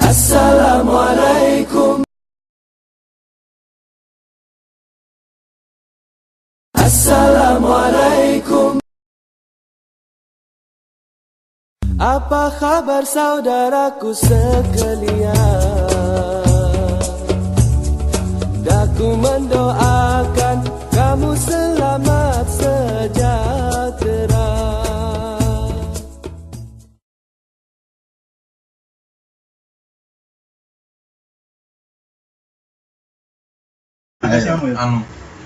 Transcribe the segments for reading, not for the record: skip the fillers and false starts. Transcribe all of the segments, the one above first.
Assalamualaikum. Assalamualaikum. Apa kabar saudaraku sekalian? Aku mendoakan kamu selamat sejahtera.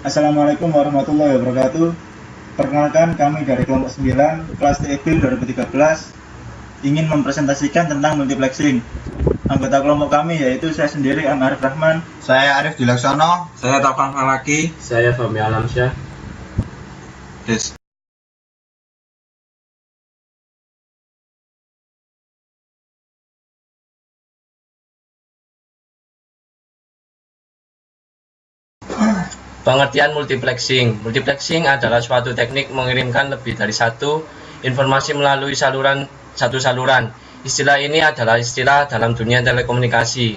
Assalamualaikum warahmatullahi wabarakatuh. Perkenalkan, kami dari kelompok 9 kelas TEB 2013 ingin mempresentasikan tentang multiplexing. Anggota kelompok kami yaitu saya sendiri, Arif Rahman, saya Arif Dilaksono, saya Taufan Falaki, saya Fahmi Alamsyah. Pengertian multiplexing. Multiplexing adalah suatu teknik mengirimkan lebih dari satu informasi melalui satu saluran. Istilah ini adalah istilah dalam dunia telekomunikasi.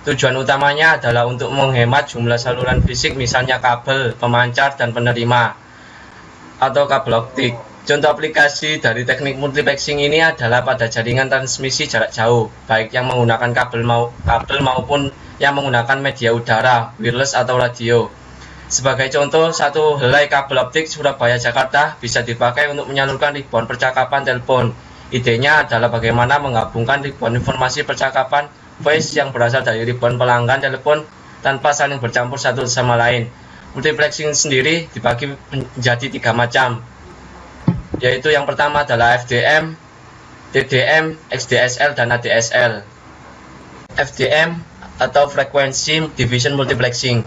Tujuan utamanya adalah untuk menghemat jumlah saluran fisik, misalnya kabel, pemancar, dan penerima, atau kabel optik. Contoh aplikasi dari teknik multiplexing ini adalah pada jaringan transmisi jarak jauh, baik yang menggunakan kabel maupun yang menggunakan media udara, wireless atau radio. Sebagai contoh, satu helai kabel optik Surabaya-Jakarta bisa dipakai untuk menyalurkan ribuan percakapan telepon. Idenya adalah bagaimana menggabungkan ribuan informasi percakapan voice yang berasal dari ribuan pelanggan telepon tanpa saling bercampur satu sama lain. Multiplexing sendiri dibagi menjadi 3 macam, yaitu yang pertama adalah FDM, TDM, XDSL, dan ADSL. FDM atau Frequency Division Multiplexing.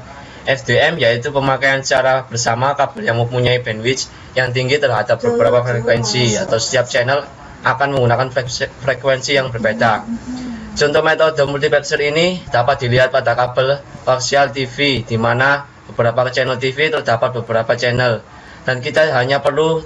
FDM yaitu pemakaian secara bersama kabel yang mempunyai bandwidth yang tinggi terhadap beberapa frekuensi, atau setiap channel akan menggunakan frekuensi yang berbeda. Contoh metode multiplexer ini dapat dilihat pada kabel koaksial TV, di mana beberapa channel TV terdapat beberapa channel, dan kita hanya perlu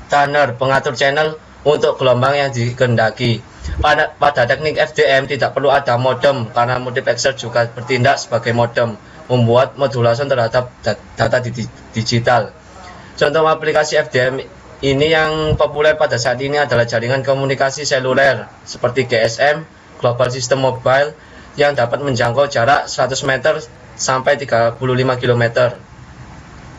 tuner pengatur channel untuk gelombang yang dikehendaki. Pada teknik FDM tidak perlu ada modem, karena multiplexer juga bertindak sebagai modem, membuat modulasi terhadap data digital. Contoh aplikasi FDM ini yang populer pada saat ini adalah jaringan komunikasi seluler seperti GSM, Global System Mobile, yang dapat menjangkau jarak 100 meter sampai 35 km.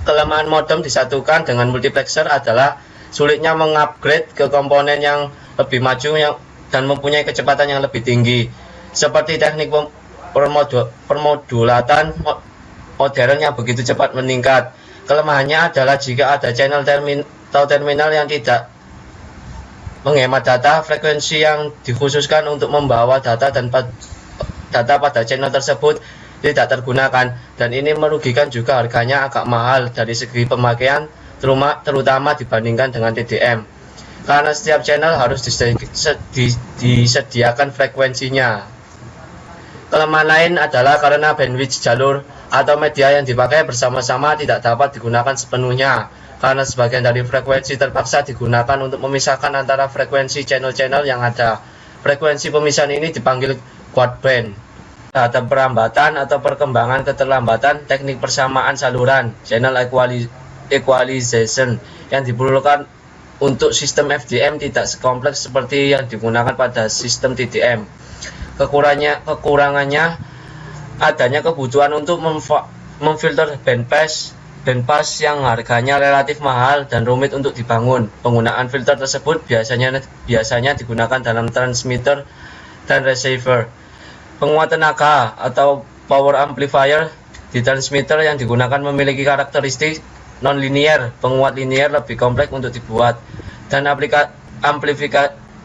Kelemahan modem disatukan dengan multiplexer adalah sulitnya mengupgrade ke komponen yang lebih maju dan mempunyai kecepatan yang lebih tinggi, seperti teknik permodulatan modern yang begitu cepat meningkat. Kelemahannya adalah jika ada channel terminal yang tidak menghemat data, frekuensi yang dikhususkan untuk membawa data pada channel tersebut tidak tergunakan, dan ini merugikan juga harganya agak mahal dari segi pemakaian, terutama dibandingkan dengan TDM, karena setiap channel harus disediakan frekuensinya. Kelemahan lain adalah karena bandwidth jalur atau media yang dipakai bersama-sama tidak dapat digunakan sepenuhnya, karena sebagian dari frekuensi terpaksa digunakan untuk memisahkan antara frekuensi channel-channel yang ada. Frekuensi pemisahan ini dipanggil quad-band. Terhadap perambatan atau perkembangan keterlambatan, teknik persamaan saluran, channel equalization, yang diperlukan untuk sistem FDM tidak sekompleks seperti yang digunakan pada sistem TDM. Kekurangannya adanya kebutuhan untuk memfilter bandpass yang harganya relatif mahal dan rumit untuk dibangun. Penggunaan filter tersebut biasanya digunakan dalam transmitter dan receiver. Penguat tenaga atau power amplifier di transmitter yang digunakan memiliki karakteristik non-linear. Penguat linear lebih kompleks untuk dibuat, dan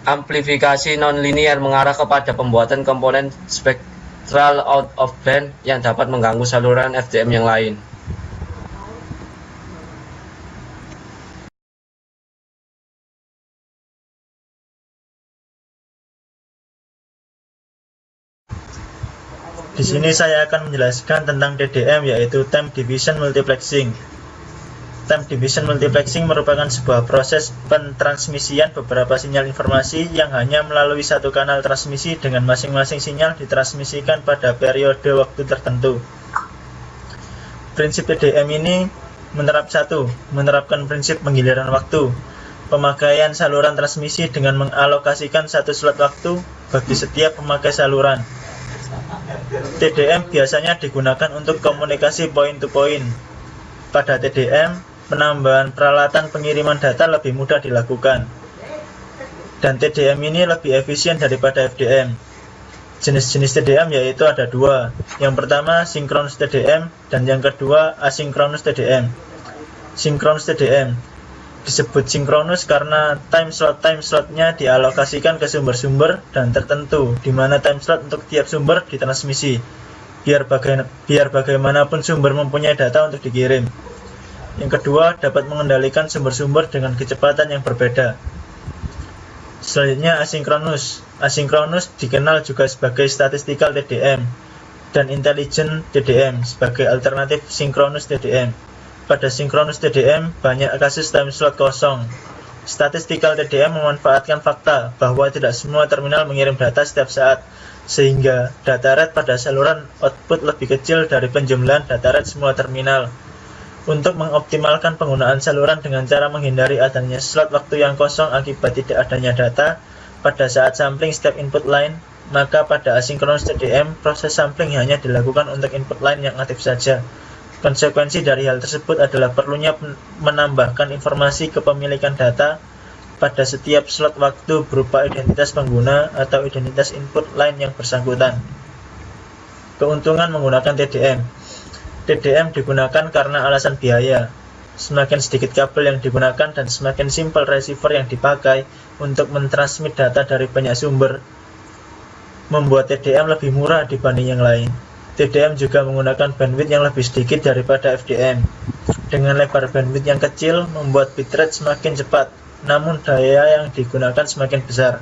amplifikasi non-linear mengarah kepada pembuatan komponen spektral out of band yang dapat mengganggu saluran FDM yang lain. Di sini saya akan menjelaskan tentang TDM, yaitu Time Division Multiplexing. Time division multiplexing merupakan sebuah proses pentransmisian beberapa sinyal informasi yang hanya melalui satu kanal transmisi dengan masing-masing sinyal ditransmisikan pada periode waktu tertentu. Prinsip TDM ini menerapkan prinsip penggiliran waktu, pemakaian saluran transmisi dengan mengalokasikan satu slot waktu bagi setiap pemakai saluran. TDM biasanya digunakan untuk komunikasi point to point. Pada TDM, penambahan peralatan pengiriman data lebih mudah dilakukan. Dan TDM ini lebih efisien daripada FDM. Jenis-jenis TDM yaitu ada dua. Yang pertama, synchronous TDM, dan yang kedua, asynchronous TDM. Synchronous TDM disebut sinkronus karena time slotnya dialokasikan ke sumber-sumber dan tertentu, di mana time slot untuk tiap sumber ditransmisi. Biar bagaimanapun sumber mempunyai data untuk dikirim. Yang kedua, dapat mengendalikan sumber-sumber dengan kecepatan yang berbeda. Selanjutnya, asinkronus. Asinkronus dikenal juga sebagai statistical TDM dan intelligent TDM sebagai alternatif sinkronus TDM. Pada sinkronus TDM, banyak kasus time slot kosong. Statistical TDM memanfaatkan fakta bahwa tidak semua terminal mengirim data setiap saat, sehingga data rate pada saluran output lebih kecil dari penjumlahan data rate semua terminal. Untuk mengoptimalkan penggunaan saluran dengan cara menghindari adanya slot waktu yang kosong akibat tidak adanya data pada saat sampling setiap input line, maka pada asynchronous TDM, proses sampling hanya dilakukan untuk input line yang aktif saja. Konsekuensi dari hal tersebut adalah perlunya menambahkan informasi kepemilikan data pada setiap slot waktu berupa identitas pengguna atau identitas input line yang bersangkutan. Keuntungan menggunakan TDM. TDM digunakan karena alasan biaya. Semakin sedikit kabel yang digunakan dan semakin simpel receiver yang dipakai untuk mentransmit data dari banyak sumber, membuat TDM lebih murah dibanding yang lain. TDM juga menggunakan bandwidth yang lebih sedikit daripada FDM. Dengan lebar bandwidth yang kecil, membuat bitrate semakin cepat, namun daya yang digunakan semakin besar.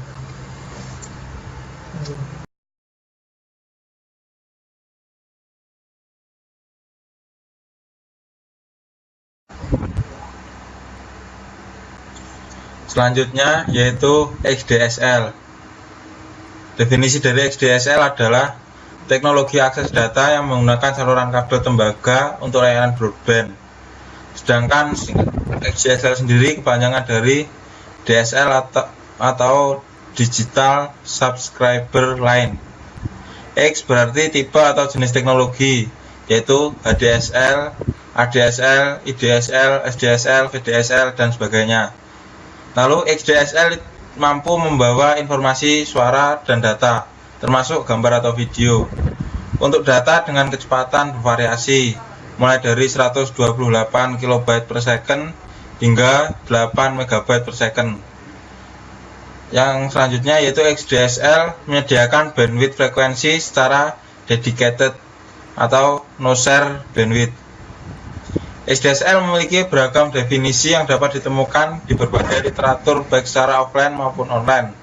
Selanjutnya yaitu XDSL. Definisi dari XDSL adalah teknologi akses data yang menggunakan saluran kabel tembaga untuk layanan broadband. Sedangkan XDSL sendiri kepanjangan dari DSL atau Digital Subscriber Line. X berarti tipe atau jenis teknologi, yaitu HDSL, ADSL, IDSL, SDSL, VDSL, dan sebagainya. Lalu XDSL mampu membawa informasi suara dan data, termasuk gambar atau video. Untuk data dengan kecepatan bervariasi, mulai dari 128 KB per second hingga 8 MB per second. Yang selanjutnya yaitu XDSL menyediakan bandwidth frekuensi secara dedicated atau no share bandwidth. XDSL memiliki beragam definisi yang dapat ditemukan di berbagai literatur baik secara offline maupun online.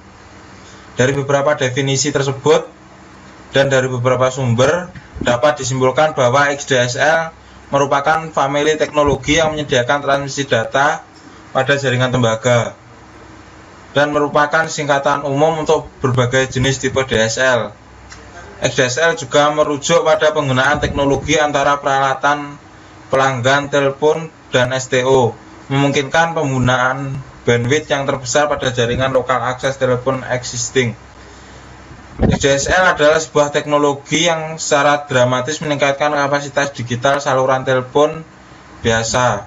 Dari beberapa definisi tersebut dan dari beberapa sumber dapat disimpulkan bahwa XDSL merupakan famili teknologi yang menyediakan transmisi data pada jaringan tembaga dan merupakan singkatan umum untuk berbagai jenis tipe DSL. XDSL juga merujuk pada penggunaan teknologi antara peralatan pelanggan telepon dan STO, memungkinkan penggunaan bandwidth yang terbesar pada jaringan lokal akses telepon existing. XDSL adalah sebuah teknologi yang secara dramatis meningkatkan kapasitas digital saluran telepon biasa.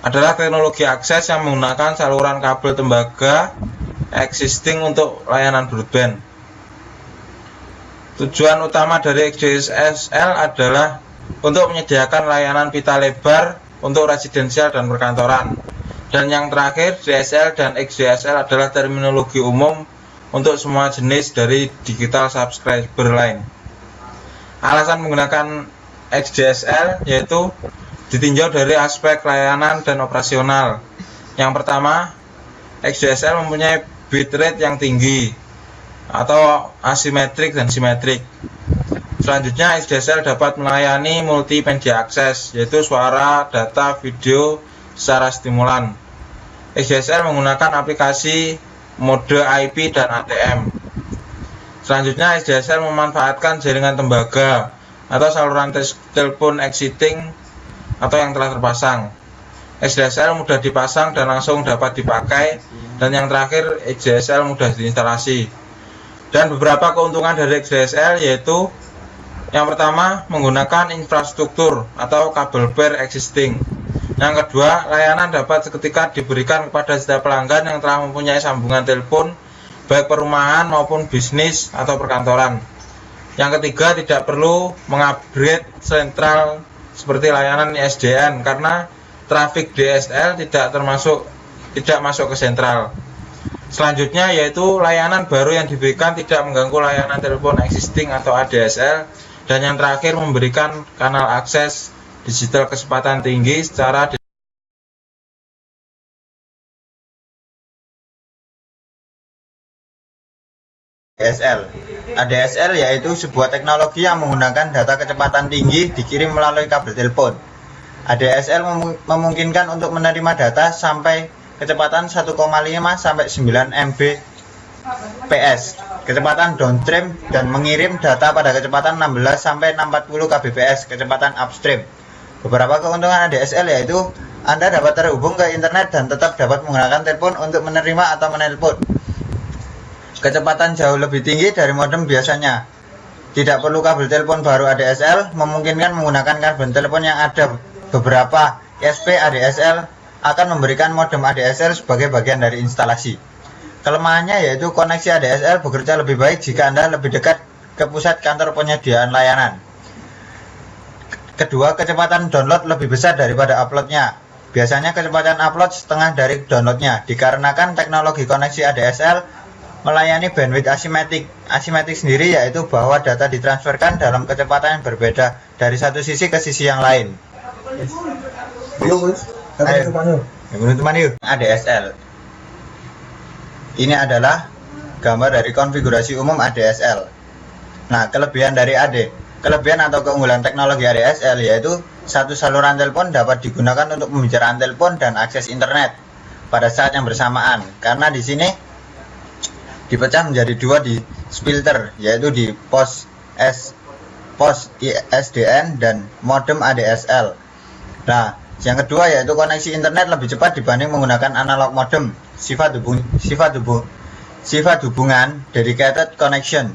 Adalah teknologi akses yang menggunakan saluran kabel tembaga existing untuk layanan broadband. Tujuan utama dari XDSL adalah untuk menyediakan layanan pita lebar untuk residensial dan perkantoran. Dan yang terakhir, DSL dan XDSL adalah terminologi umum untuk semua jenis dari digital subscriber line. Alasan menggunakan XDSL yaitu ditinjau dari aspek layanan dan operasional. Yang pertama, XDSL mempunyai bitrate yang tinggi atau asimetrik dan simetrik. Selanjutnya, XDSL dapat melayani multimedia akses, yaitu suara, data, video secara stimulan. XDSL menggunakan aplikasi mode IP dan ATM. Selanjutnya, XDSL memanfaatkan jaringan tembaga atau saluran telepon existing atau yang telah terpasang. XDSL mudah dipasang dan langsung dapat dipakai. Dan yang terakhir, XDSL mudah diinstalasi. Dan beberapa keuntungan dari XDSL yaitu yang pertama, menggunakan infrastruktur atau kabel bare existing. Yang kedua, layanan dapat seketika diberikan kepada setiap pelanggan yang telah mempunyai sambungan telepon, baik perumahan maupun bisnis atau perkantoran. Yang ketiga, tidak perlu mengupgrade sentral seperti layanan ISDN karena trafik DSL tidak masuk ke sentral. Selanjutnya yaitu layanan baru yang diberikan tidak mengganggu layanan telepon existing atau ADSL. Dan yang terakhir, memberikan kanal akses digital kecepatan tinggi secara ADSL. ADSL yaitu sebuah teknologi yang menggunakan data kecepatan tinggi dikirim melalui kabel telepon. ADSL memungkinkan untuk menerima data sampai kecepatan 1,5 sampai 9 Mbps. Kecepatan downstream dan mengirim data pada kecepatan 16 sampai 640 kbps kecepatan upstream. Beberapa keuntungan ADSL yaitu Anda dapat terhubung ke internet dan tetap dapat menggunakan telepon untuk menerima atau menelpon. Kecepatan jauh lebih tinggi dari modem biasanya. Tidak perlu kabel telepon baru ADSL, memungkinkan menggunakan kabel telepon yang ada. Beberapa ISP ADSL akan memberikan modem ADSL sebagai bagian dari instalasi. Kelemahannya yaitu koneksi ADSL bekerja lebih baik jika Anda lebih dekat ke pusat kantor penyediaan layanan. Kedua, kecepatan download lebih besar daripada uploadnya. Biasanya kecepatan upload setengah dari downloadnya, dikarenakan teknologi koneksi ADSL melayani bandwidth asimetrik. Asimetrik sendiri yaitu bahwa data ditransferkan dalam kecepatan yang berbeda dari satu sisi ke sisi yang lain. ADSL. Ini adalah gambar dari konfigurasi umum ADSL. Nah, kelebihan dari kelebihan atau keunggulan teknologi ADSL yaitu satu saluran telepon dapat digunakan untuk pembicaraan telepon dan akses internet pada saat yang bersamaan. Karena di sini dipecah menjadi dua di filter, yaitu di pos ISDN dan modem ADSL. Nah, yang kedua yaitu koneksi internet lebih cepat dibanding menggunakan analog modem. Sifat hubungan dedicated connection.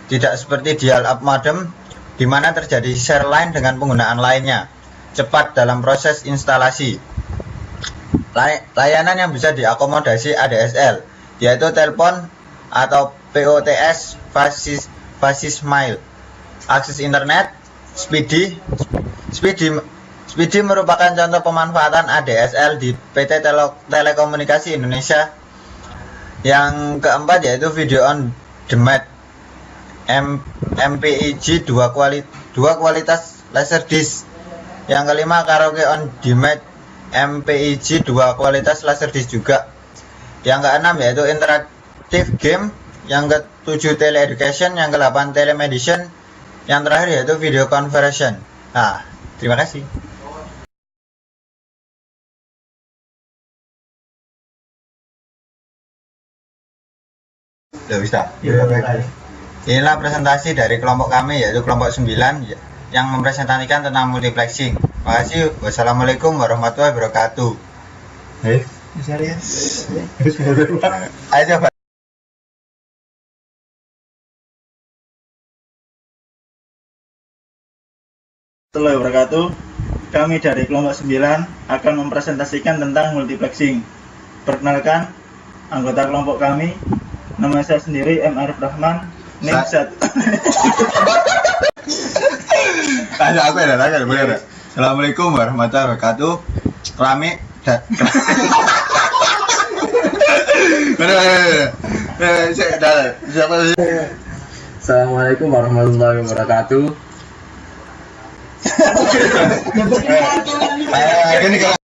Tidak seperti dial-up modem di mana terjadi share line dengan penggunaan lainnya. Cepat dalam proses instalasi. Layanan yang bisa diakomodasi ADSL yaitu telepon atau POTS basis mile. Akses internet Speedy merupakan contoh pemanfaatan ADSL di PT Telekomunikasi Indonesia. Yang keempat yaitu video on demand MPEG 2 kualitas laserdisc. Yang kelima karaoke on demand MPEG 2 kualitas laserdisc juga. Yang keenam yaitu interaktif game. Yang ketujuh teleeducation. Yang ke-8 telemedicine. Yang terakhir yaitu video conference. Nah, terima kasih. Sudah bisa. Inilah presentasi dari kelompok kami yaitu kelompok 9 yang mempresentasikan tentang multiplexing. Terima kasih. Wassalamualaikum warahmatullahi wabarakatuh. Ayo coba. Assalamualaikum wabarakatuh. Kami dari kelompok 9 akan mempresentasikan tentang multiplexing. Perkenalkan anggota kelompok kami. Nama saya sendiri M. Arif Rahman. NIM 1. Aku ada lagi, boleh ada. Assalamualaikum warahmatullahi wabarakatuh. Kami Assalamualaikum warahmatullahi wabarakatuh. Ini kalau